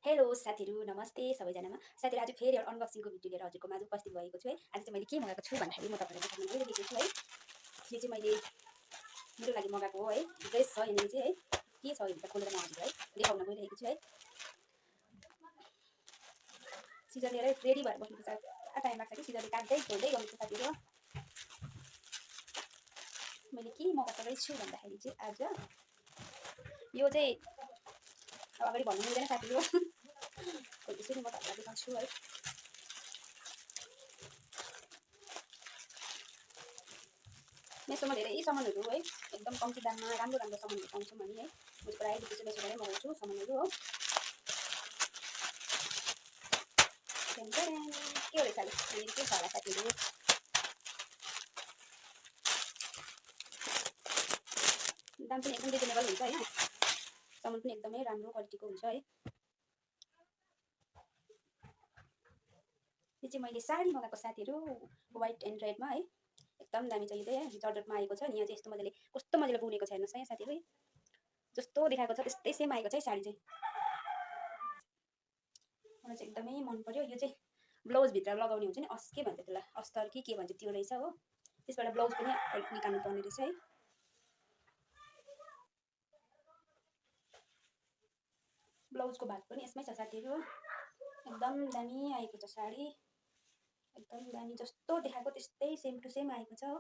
Hello साथीहरु नमस्ते सबैजनामा। साथीहरु आज फेरि एउटा अनबक्सिङको भिडियो लिएर हजुरको माझ उपस्थित भएको छु है। आज चाहिँ मैले के मगाएको छु भन्दाखेरि म तपाईहरुलाई देखाउन गइरहेको छु है। यो चाहिँ मैले मेरो लागि मगाएको हो है। ड्रेस छ यहाँनिर चाहिँ है। के छ यो खोलेर म हजुरलाई देखाउन गइरहेको छु है। सिजर लिएर रेडी भएर बस्नुपर्छ। पुरा टाइम लाग्छ कि सिजरले काट्दै खोल्दै गर्नुपर्छ साथीहरु। मैले के मगाएको रहेछु भन्दाखेरि चाहिँ आज यो चाहिँ अगाडि भन्नु मिल्दैन साथीहरु। खोल्दैछु नि म तपाईहरुलाई देखाउँछु है। मेसोमा धेरै सामानहरु है एकदम कम्ती दाममा राम्रो राम्रो सामानहरु पाउँछौँ हामी है। म चाहिँ प्रायः जस्तो मेसोबाटै मगाउँछु सामानहरु हो। के हो रहेछ अहिले के छ होला साथीहरु। दाम पनि एकदम रिजनेबल हुन्छ हैन। सामान पनि एकदमै राम्रो क्वालिटीको हुन्छ है। यो चाहिँ मैले साडी मगाएको साथीहरु व्हाइट एन्ड रेडमा है। एकदम दामी छ यो चाहिँ है। जर्जटमा आएको छ नि यहाँ चाहिँ यस्तो मजाले कस्तो मजाले बुनेको छ हेर्नुस् है साथीहरु। जस्तो देखाएको छ त्यस्तै सेम आएको छ है साडी चाहिँ। मलाई चाहिँ एकदमै मन पर्यो। यो चाहिँ ब्लाउज भित्र लगाउने हुन्छ नि के भन्छ त्यसलाई अस्तर कि के भन्छ त्यो रहेछ हो। त्यसबाट ब्लाउज पनि निकाल्नु पर्ने रहेछ है। ब्लाउजको भाग पनि यसमै छ साथीहरु। एकदम दामी आएको छ साडी। एकदम दामी जस्तो देखाएको त्यस्तै सेम टु सेम आएको छ हो।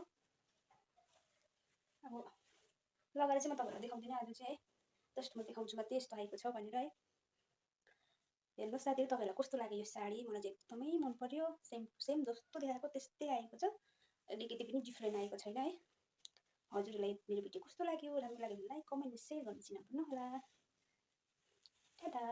अब लगाएर चाहिँ म तपाईहरुलाई देखाउँदिन आज चाहिँ है। जस्ट म देखाउँछु मात्रै यस्तो आएको छ भनेर है। हेर्नुस् साथीहरु तपाईहरुलाई कस्तो लाग्यो यो साडी। मलाई चाहिँ एकदमै मन पर्यो। सेम टु सेम जस्तो देखाएको त्यस्तै आएको छ। अलिकति पनि डिफरेन्ट आएको छैन है। हजुरलाई मेरो भिडियो कस्तो लाग्यो राम्रो लाग्यो भने लाइक कमेन्ट शेयर गर्न चाहिँ नभुल्नु होला। टाटा।